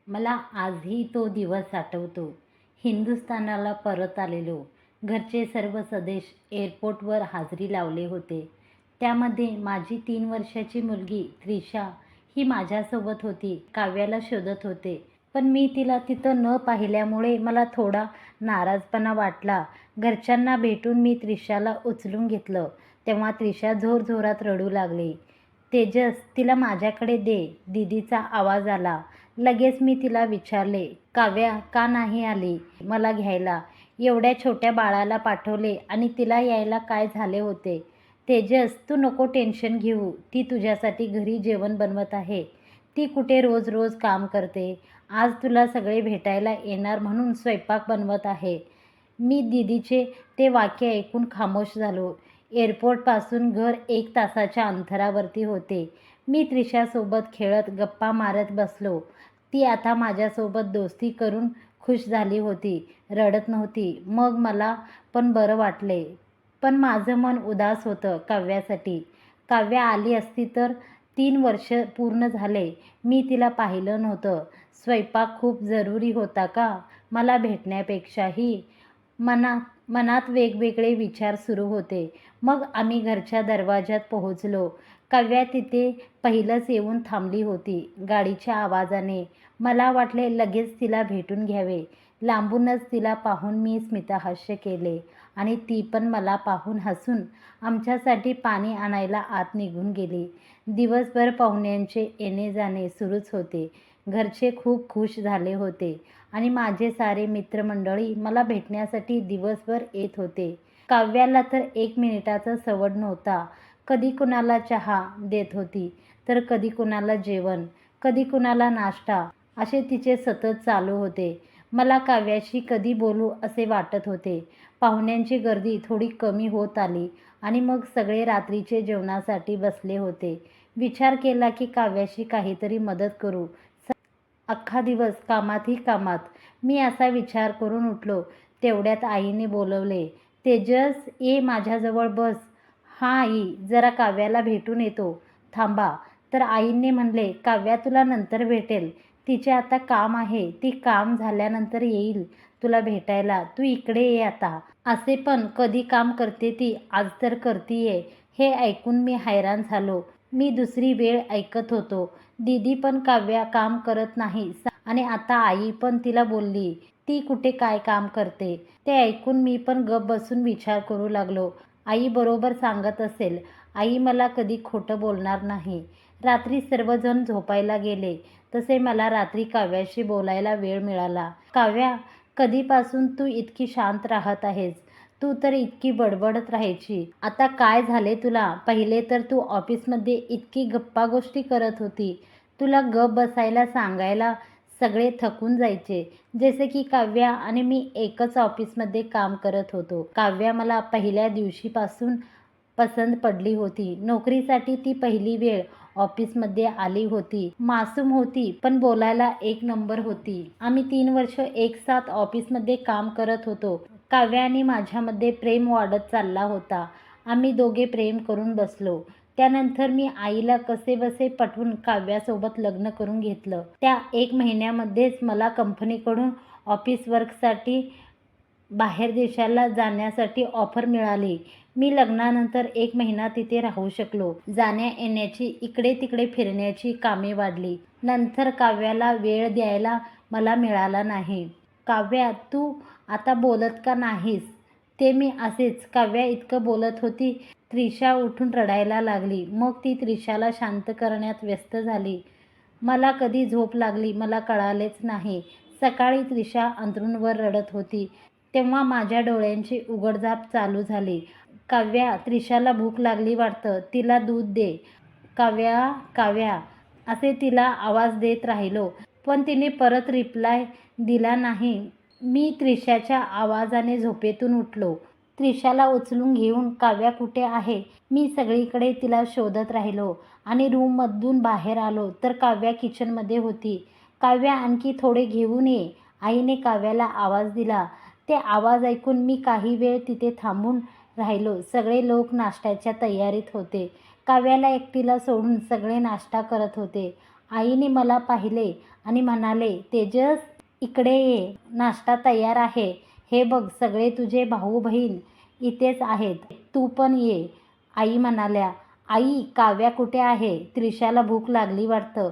मला आजही तो दिवस आठवतो. हिंदुस्थानाला परत आलेलो. घरचे सर्व सदस्य एअरपोर्टवर हजेरी लावले होते. त्यामध्ये माझी 3 वर्षाची मुलगी त्रिशा ही माझ्यासोबत होती. काव्याला शोधत होते. पण मी तिला तिथं न पाहिल्यामुळे मला थोडा नाराजपणा वाटला. घरच्यांना भेटून मी त्रिशाला उचलून घेतलं. तेव्हा त्रिशा जोरजोरात रडू लागली. तेजस, तिला माझ्याकडे दे, दीदीचा आवाज आला. लगेच मी तिला विचारले, काव्या का नाही आली मला घ्यायला? एवढ्या छोट्या बाळाला पाठवले आणि तिला यायला काय झाले होते? तेजस, तू नको टेन्शन घेऊ. ती तुझ्यासाठी घरी जेवण बनवत आहे. ती कुठे रोज रोज काम करते. आज तुला सगळे भेटायला येणार म्हणून स्वयंपाक बनवत आहे. मी दीदीचे ते वाक्य ऐकून खामोश झालो. एअरपोर्टपासून घर 1 तासाच्या अंतरावरती होते. मी त्रिशासोबत खेळत गप्पा मारत बसलो. ती आता माझ्यासोबत दोस्ती करून खुश झाली होती, रडत नव्हती. मग मला पण बरं वाटले. पण माझं मन उदास होतं काव्यासाठी. काव्या आली असती तर 3 वर्ष पूर्ण झाले. मी तिला पाहिलं नव्हतं. स्वयंपाक खूप जरुरी होता का मला भेटण्यापेक्षाही? मनात वेगवेगळे विचार सुरू होते. मग आम्ही घरच्या दरवाजात पोहोचलो. काव्या तिथे पहिलंच येऊन थांबली होती. गाडीच्या आवाजाने मला वाटले लगेच तिला भेटून घ्यावे. लांबूनच तिला पाहून मी स्मितहास्य केले आणि ती पण मला पाहून हसून आमच्यासाठी पाणी आणायला आत निघून गेली. दिवसभर पाहुण्यांचे येणे जाणे सुरूच होते. घरचे खूप खुश झाले होते आणि माझे सारे मित्रमंडळी मला भेटण्यासाठी दिवसभर येत होते. काव्याला तर 1 मिनिटाचा सवड नव्हता. कधी कुणाला चहा देत होती, तर कधी कुणाला जेवण, कधी कुणाला नाश्ता, असे तिचे सतत चालू होते. मला काव्याशी कधी बोलू असे वाटत होते. पाहुण्यांची गर्दी थोडी कमी होत आली आणि मग सगळे रात्रीचे जेवणासाठी बसले होते. विचार केला की काव्याशी काहीतरी मदत करू. अख्खा दिवस कामातही कामात. मी असा विचार करून उठलो. तेवढ्यात आईने बोलवले. तेजस, ये माझ्याजवळ बस. हां आई, जरा काव्याला भेटून येतो. थांबा. तर आईने म्हणले, काव्या तुला नंतर भेटेल. तिचे आता काम आहे. ती काम झाल्यानंतर येईल तुला भेटायला. तू इकडे ये आता. असे पण कधी काम करते ती, आज तर करतीये. हे ऐकून मी हैराण झालो. मी दुसरी वेळ ऐकत होतो. दीदी पण काव्या काम करत नाही आणि आता आई पण तिला बोलली. ती कुठे काय काम करते? ते ऐकून मी पण गप बसून विचार करू लागलो. आई बरोबर सांगत असेल. आई मला कधी खोटं बोलणार नाही. रात्री सर्वजण झोपायला गेले तसे मला रात्री काव्याशी बोलायला वेळ मिळाला. काव्या, कधीपासून तू इतकी शांत राहत आहेस? तू तर इतकी बडबडत राहायची. आता काय झाले तुला? पहिले तर तू ऑफिसमध्ये इतकी गप्पा गोष्टी करत होती. तुला गप बसायला सांगायला सगळे थकून जायचे. जसे की काव्या आणि मी एकच ऑफिसमध्ये काम करत होतो. काव्या मला पहिल्या दिवशीपासून पसंत पडली होती. नोकरीसाठी ती पहिली वेळ ऑफिसमध्ये आली होती. मासूम होती पण बोलायला 1 नंबर होती. आम्ही 3 वर्ष एकसाथ ऑफिसमध्ये काम करत होतो. काव्या आणि माझ्यामध्ये प्रेम वाढत चालला होता. आम्ही दोघे प्रेम करून बसलो. त्यानंतर मी आईला कसेबसे पटवून काव्यासोबत लग्न करून घेतलं. त्या 1 महिन्यामध्येच मला कंपनीकडून ऑफिस वर्कसाठी बाहेर देशाला जाण्यासाठी ऑफर मिळाली. मी लग्नानंतर 1 महिना तिथे राहू शकलो. जाण्या येण्याची, इकडे तिकडे फिरण्याची कामे वाढली. नंतर काव्याला वेळ द्यायला मला मिळाला नाही. काव्या, तू आता बोलत का नाहीस? ते मी असेच. काव्या इतकं बोलत होती. त्रिशा उठून रडायला लागली. मग ती त्रिशाला शांत करण्यात व्यस्त झाली. मला कधी झोप लागली मला कळालेच नाही. सकाळी त्रिशा अंथरूणावर रडत होती तेव्हा माझ्या डोळ्यांची उघडझाप चालू झाली. काव्या, त्रिशाला भूक लागली वाटतं, तिला दूध दे. काव्या, काव्या असे तिला आवाज देत राहिलो. पण तिने परत रिप्लाय दिला नाही. मी त्रिशाच्या आवाजाने झोपेतून उठलो. त्रिशाला उचलून घेऊन काव्या कुठे आहे? मी सगळीकडे तिला शोधत राहिलो आणि रूममधून बाहेर आलो तर काव्या किचनमध्ये होती. काव्या, आणखी थोडे घेऊन ये. आईने काव्याला आवाज दिला. ते आवाज ऐकून मी काही वेळ तिथे थांबून राहिलो. सगळे लोक नाश्त्याच्या तयारीत होते. काव्याला एकटीला सोडून सगळे नाश्ता करत होते. आईने मला पाहिले आणि म्हणाले, तेजस इकडे ये, नाश्ता तयार आहे. हे बघ सगळे तुझे भाऊ बहीण इथेच आहेत, तू पण ये. आई म्हणाल्या, आई काव्या कुठे आहे? त्रिशाला भूक लागली वाटतं.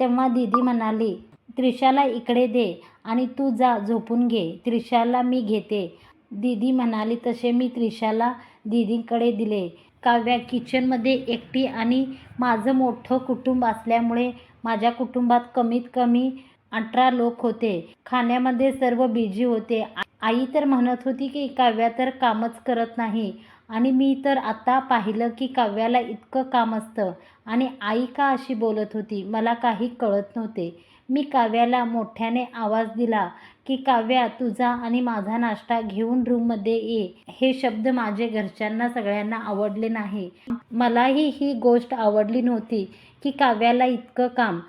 तेव्हा दीदी म्हणाली, त्रिशाला इकडे दे आणि तू जा झोपून घे, त्रिशाला मी घेते. दीदी म्हणाली तसे मी त्रिशाला दीदींकडे दिले. काव्या किचनमध्ये एकटी आणि माझं मोठं कुटुंब असल्यामुळे माझ्या कुटुंबात कमीत कमी 18 लोक होते. खाण्यामध्ये सर्व बिझी होते. आई तर म्हणत होती की काव्या तर कामच करत नाही आणि मी तर आता पाहिलं की काव्याला इतकं काम असतं. आणि आई का अशी बोलत होती मला काही कळत नव्हते. मी काव्याला मोठ्याने आवाज दिला की काव्या तुझा आणि माझा नाश्ता घेऊन रूममध्ये ये. हे शब्द माझे घरच्यांना सगळ्यांना आवडले नाही. मलाही ही गोष्ट आवडली नव्हती की काव्याला इतकं काम,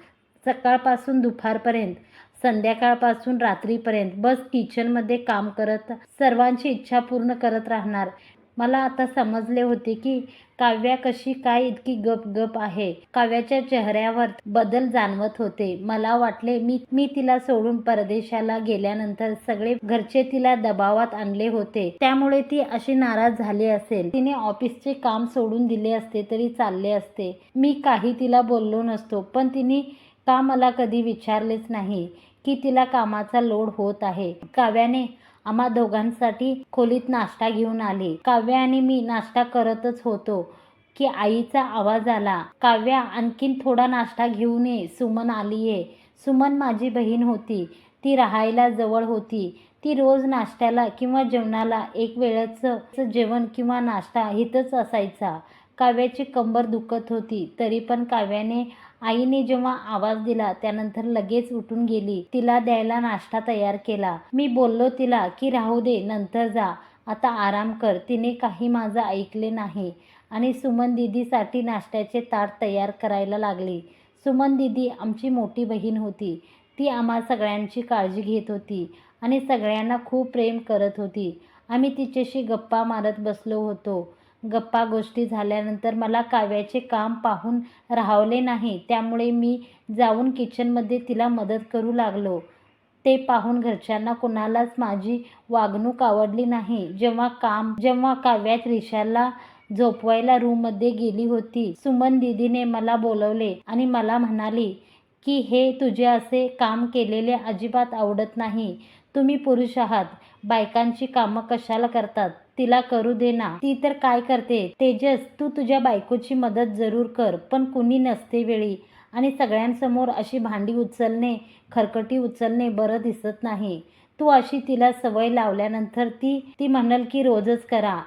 सकाळपासून दुपारपर्यंत, संध्याकाळपासून रात्रीपर्यंत बस किचनमध्ये काम करत सर्वांची इच्छा पूर्ण करत राहणार. मला आता समजले होते की काव्या कशी काय इतकी गप आहे. काव्याच्या चेहऱ्यावर बदल जाणवत होते. मला वाटले मी तिला सोडून परदेशाला गेल्यानंतर सगळे घरचे तिला दबावात आणले होते, त्यामुळे ती अशी नाराज झाली असेल. तिने ऑफिसचे काम सोडून दिले असते तरी चालले असते. मी काही तिला बोललो नसतो, पण तिने का मला कधी विचारलेच नाही की तिला कामाचा लोड होत आहे. काव्याने आम्हा दोघांसाठी खोलीत नाश्ता घेऊन आली. काव्या आणि मी नाश्ता करतच होतो की आईचा आवाज आला, काव्या आणखीन थोडा नाश्ता घेऊन ये, सुमन आलीये. सुमन माझी बहीण होती. ती राहायला जवळ होती. ती रोज नाश्त्याला किंवा जेवणाला एक वेळचं जेवण किंवा नाश्ता इथंच असायचा. काव्याची कंबर दुखत होती तरी पण काव्याने आईने जेव्हा आवाज दिला त्यानंतर लगेच उठून गेली. तिला द्यायला नाश्ता तयार केला. मी बोललो तिला की राहू दे, नंतर जा, आता आराम कर. तिने काही माझं ऐकले नाही आणि सुमन दीदीसाठी नाश्त्याचे ताट तयार करायला लागली. सुमन दीदी आमची मोठी बहीण होती. ती आम्हा सगळ्यांची काळजी घेत होती आणि सगळ्यांना खूप प्रेम करत होती. आम्ही तिच्याशी गप्पा मारत बसलो होतो. गप्पा गोष्टी झाल्यानंतर मला काव्याचे काम पाहून राहवले नाही, त्यामुळे मी जाऊन किचनमध्ये तिला मदत करू लागलो. ते पाहून घरच्यांना कुणालाच माझी वागणूक आवडली नाही. जेव्हा काव्या त्रिशाला झोपवायला रूममध्ये गेली होती, सुमन दीदीने मला बोलवले आणि मला म्हणाली की हे तुझे असे काम केलेले अजिबात आवडत नाही. तुम्ही पुरुष आहात, बायकांची कामं कशाला करतात? तिला करू दे ना, ती तर काय करते. तेजस तू तुझ्या बायकोची मदत जरूर कर, पण कुणी नसते वेळी आणि सगळ्यांसमोर अशी भांडी उचलणे, खरकटी उचलणे बरं दिसत नाही. तू अशी तिला सवय लावल्यानंतर ती म्हणल की रोजच करा.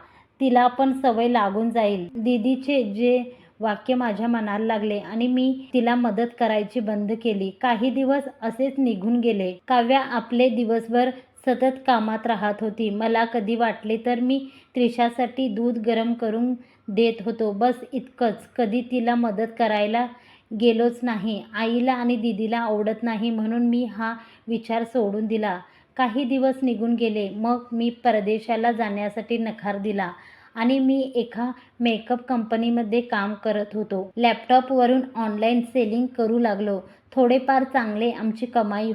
तिला पण सवय लागून जाईल. दीदीचे जे वाक्य माझ्या मनाला लागले आणि मी तिला मदत करायची बंद केली. काही दिवस असेच निघून गेले. काव्या आपले दिवसभर सतत कामात राहत होती. मला कधी वाटले तर मी त्रिशासाठी दूध गरम करून देत होतो, बस इतकंच. कधी तिला मदत करायला गेलोच नाही. आईला आणि दीदीला आवडत नाही म्हणून मी हा विचार सोडून दिला. काही दिवस निघून गेले. मग मी परदेशाला जाण्यासाठी नकार दिला आणि मी एका मेकअप कंपनीमध्ये काम करत होतो. लॅपटॉपवरून ऑनलाईन सेलिंग करू लागलो. थोडेफार चांगले आमची कमाई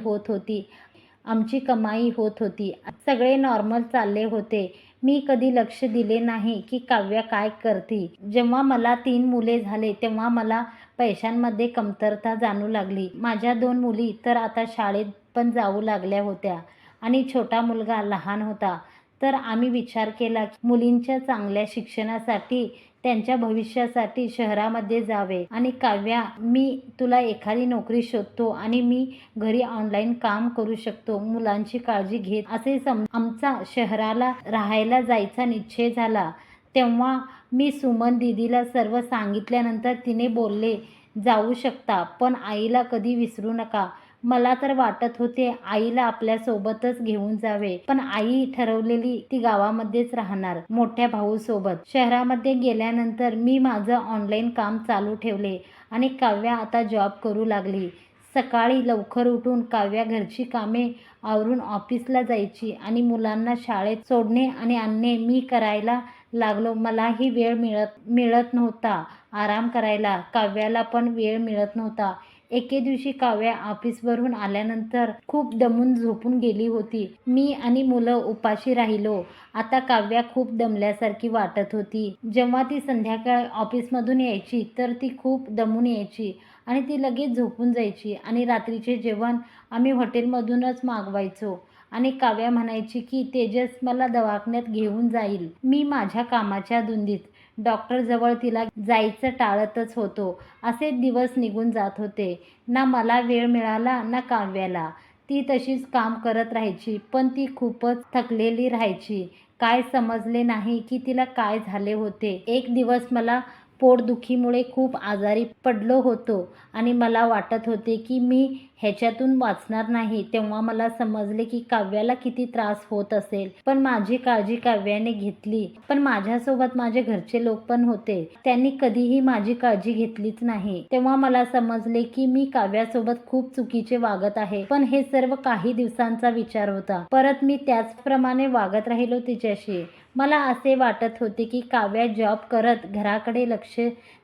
होत होती. सगळे नॉर्मल चालले होते. मी कधी लक्ष दिले नाही की काव्या काय करते. जेव्हा मला 3 मुले झाले तेव्हा मला पैशांमध्ये कमतरता जाणू लागली. माझ्या 2 मुली तर आता शाळेत पण जाऊ लागल्या होत्या आणि छोटा मुलगा लहान होता. तर आम्ही विचार केला की मुलींच्या चांगल्या शिक्षणासाठी, त्यांच्या भविष्यासाठी शहरामध्ये जावे. आणि काव्या, मी तुला एखादी नोकरी शोधतो आणि मी घरी ऑनलाईन काम करू शकतो, मुलांची काळजी घेत असे आमचा शहराला राहायला जायचा निश्चय झाला. तेव्हा मी सुमन दीदीला सर्व सांगितल्यानंतर तिने बोलले, जाऊ शकता, पण आईला कधी विसरू नका. मला तर वाटत होते आईला आपल्यासोबतच घेऊन जावे, पण आई ठरवलेली ती गावामध्येच राहणार मोठ्या भाऊसोबत. शहरामध्ये गेल्यानंतर मी माझं ऑनलाईन काम चालू ठेवले आणि काव्या आता जॉब करू लागली. सकाळी लवकर उठून काव्या घरची कामे आवरून ऑफिसला जायची आणि मुलांना शाळेत सोडणे आणि आणणे मी करायला लागलो. मलाही वेळ मिळत नव्हता आराम करायला. काव्याला पण वेळ मिळत नव्हता. एके दिवशी काव्या ऑफिसवरून आल्यानंतर खूप दमून झोपून गेली होती. मी आणि मुलं उपाशी राहिलो. आता काव्या खूप दमल्यासारखी वाटत होती. जेव्हा ती संध्याकाळी ऑफिसमधून यायची तर ती खूप दमून यायची आणि ती लगेच झोपून जायची आणि रात्रीचे जेवण आम्ही हॉटेलमधूनच मागवायचो आणि काव्या म्हणायची की तेजस मला दवाखान्यात घेऊन जाईल. मी माझ्या कामाच्या धुंदीत डॉक्टरजवळ तिला जायचं टाळतच होतो. असे दिवस निघून जात होते. ना मला वेळ मिळाला ना काव्याला. ती तशीच काम करत राहायची, पण ती खूपच थकलेली राहायची. काय समजले नाही की तिला काय झाले होते. एक दिवस मला पोटदुखीमुळे खूप आजारी पडलो होतो आणि मला वाटत होते की मी ह्याच्यातून वाचणार नाही. तेव्हा मला समजले की काव्याला किती त्रास होत असेल. पण माझी काळजी काव्याने घेतली. पण माझ्यासोबत माझे घरचे लोक पण होते. त्यांनी कधीही माझी काळजी घेतलीच नाही. तेव्हा मला समजले की मी काव्यासोबत खूप चुकीचे वागत आहे. पण हे सर्व काही दिवसांचा विचार होता. परत मी त्याचप्रमाणे वागत राहिलो तिच्याशी. मला असे वाटत होते की काव्या जॉब करत घराकडे लक्ष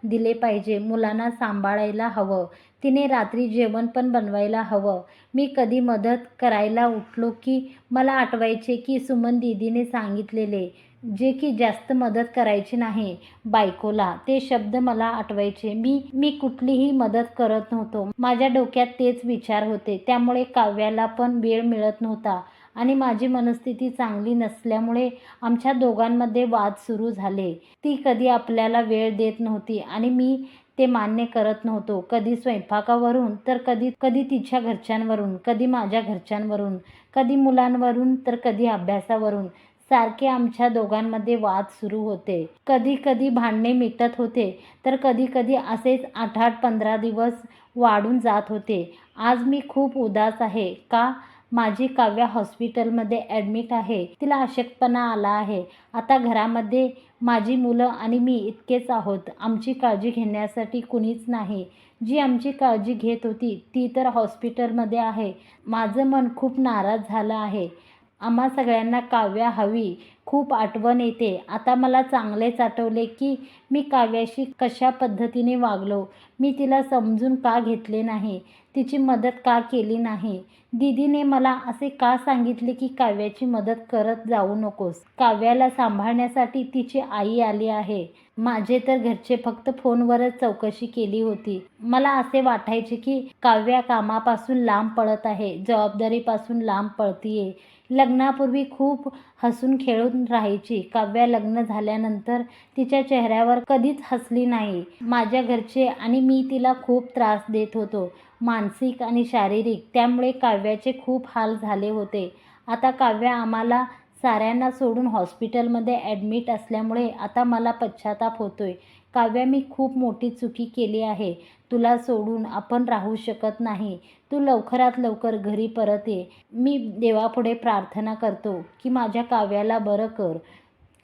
दिले पाहिजे. मुलांना सांभाळायला हवं. तिने रात्री जेवण पण बनवायला हवं. मी कधी मदत करायला उठलो की मला आठवायचे की सुमन दीदीने सांगितलेले जे की जास्त मदत करायची नाही बायकोला. ते शब्द मला आठवायचे. मी कुठलीही मदत करत नव्हतो. माझ्या डोक्यात तेच विचार होते. त्यामुळे काव्याला पण वेळ मिळत नव्हता आणि माझी मनस्थिती चांगली नसल्यामुळे आमच्या दोघांमध्ये वाद सुरू झाले. ती कधी आपल्याला वेळ देत नव्हती आणि मी ते मान्य करत नव्हतो. कधी स्वयंपाकावरून तर कधी तिच्या घरच्यांवरून, कधी माझ्या घरच्यांवरून, कधी मुलांवरून तर कधी अभ्यासावरून. सारखे आमच्या दोघांमध्ये वाद सुरू होते. कधी कधी भांडणे मिटत होते तर कधी कधी असेच 8-8, 15 दिवस वाढून जात होते. आज मी खूप उदास आहे. का? माझी काव्या हॉस्पिटलमध्ये ॲडमिट आहे. तिला अशक्तपणा आला आहे. आता घरामध्ये माझी मुलं आणि मी इतकेच आहोत. आमची काळजी घेण्यासाठी कुणीच नाही. जी आमची काळजी घेत होती ती तर हॉस्पिटलमध्ये आहे. माझं मन खूप नाराज झालं आहे. आम्हा सगळ्यांना काव्या हवी. खूप आठवण येते. आता मला चांगलेच आठवले की मी काव्याशी कशा पद्धतीने वागलो. मी तिला समजून का घेतले नाही. तिची मदत का केली नाही. दीदीने मला असे का सांगितले की काव्याची मदत करत जाऊ नकोस. काव्याला सांभाळण्यासाठी तिची आई आली आहे. माझे तर घरचे फक्त फोनवरच चौकशी केली होती. मला असे वाटायचे की काव्या कामापासून लांब पळत आहे, जबाबदारीपासून लांब पळतीये. लग्नापूर्वी खूप हसून खेळून राहायची. काव्या लग्न झाल्यानंतर तिच्या चेहऱ्यावर कधीच हसली नाही. माझ्या घरचे आणि मी तिला खूप त्रास देत होतो, मानसिक आणि शारीरिक. त्यामुळे काव्याचे खूप हाल झाले होते. आता काव्या आम्हाला साऱ्यांना सोडून हॉस्पिटलमध्ये ॲडमिट असल्यामुळे आता मला पश्चाताप होतोय. काव्या, मी खूप मोठी चुकी केली आहे. तुला सोडून आपण राहू शकत नाही. तू लवकरात लवकर घरी परत ये. मी देवापुढे प्रार्थना करतो की माझ्या काव्याला बरं कर.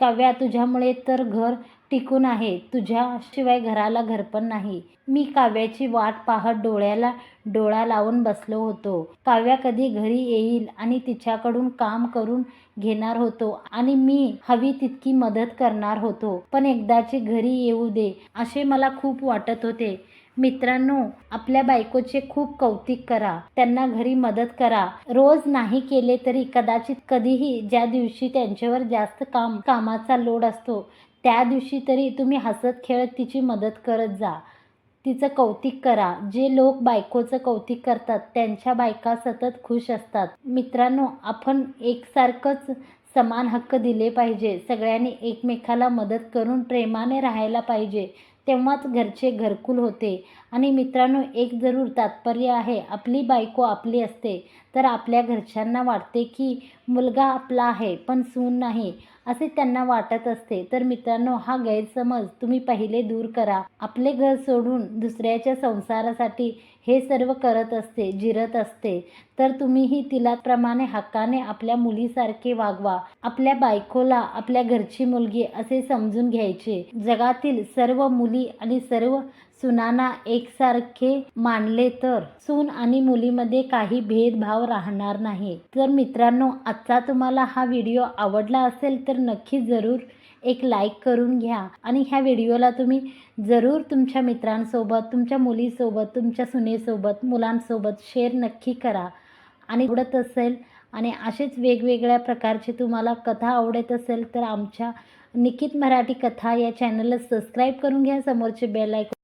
काव्या, तुझ्यामुळे तर घर टिकून आहे. तुझ्याशिवाय घराला घर पण नाही. मी काव्याची वाट पाहत डोळ्याला डोळा लावून बसलो होतो. काव्या कधी घरी येईल आणि तिच्याकडून काम करून घेणार होतो आणि मी हवी तितकी मदत करणार होतो. पण एकदाची घरी येऊ दे असे मला खूप वाटत होते. मित्रांनो, आपल्या बायकोचे खूप कौतुक करा. त्यांना घरी मदत करा. रोज नाही केले तरी कदाचित कधीही ज्या दिवशी त्यांच्यावर जास्त कामाचा लोड असतो त्या दिवशी तरी तुम्ही हसत खेळत तिची मदत करत जा. तिचं कौतुक करा. जे लोक बायकोचं कौतुक करतात त्यांच्या बायका सतत खुश असतात. मित्रांनो, आपण एकसारखंच समान हक्क दिले पाहिजे. सगळ्यांनी एकमेकाला मदत करून प्रेमाने राहायला पाहिजे. तेव्हाच घरचे घरकुल होते. आणि मित्रांनो, एक जरूर तात्पर्य आहे. आपली बायको आपली असते तर आपल्या घरच्यांना वाटते की मुलगा आपला आहे पण सून नाही असे त्यांना वाटत असते. तर मित्रांनो, हा गैरसमज तुम्ही पहिले दूर करा. आपले घर सोडून दुसऱ्याच्या संसारासाठी हे सर्व करत असते, जिरत असते तर तुम्हीही तिला प्रमाणे हक्काने आपल्या मुलीसारखे वागवा. आपल्या बायकोला आपल्या घरची मुलगी असे समजून घ्यायचे. जगातील सर्व मुली आणि सर्व सुनांना एकसारखे मानले तर सून आणि मुलीमध्ये काही भेदभाव राहणार नाही. तर मित्रांनो, आजचा तुम्हाला हा व्हिडिओ आवडला असेल तर नक्की जरूर एक लाईक करून घ्या आणि ह्या व्हिडिओला तुम्ही जरूर तुमच्या मित्रांसोबत, तुमच्या मुलीसोबत, तुमच्या सुनेसोबत, मुलांसोबत शेअर नक्की करा. आणि आवडत असेल आणि असेच वेगवेगळ्या प्रकारचे तुम्हाला कथा आवडत असेल तर आमच्या निकित मराठी कथा या चॅनलला सबस्क्राईब करून घ्या. समोरचे बेल आयकॉन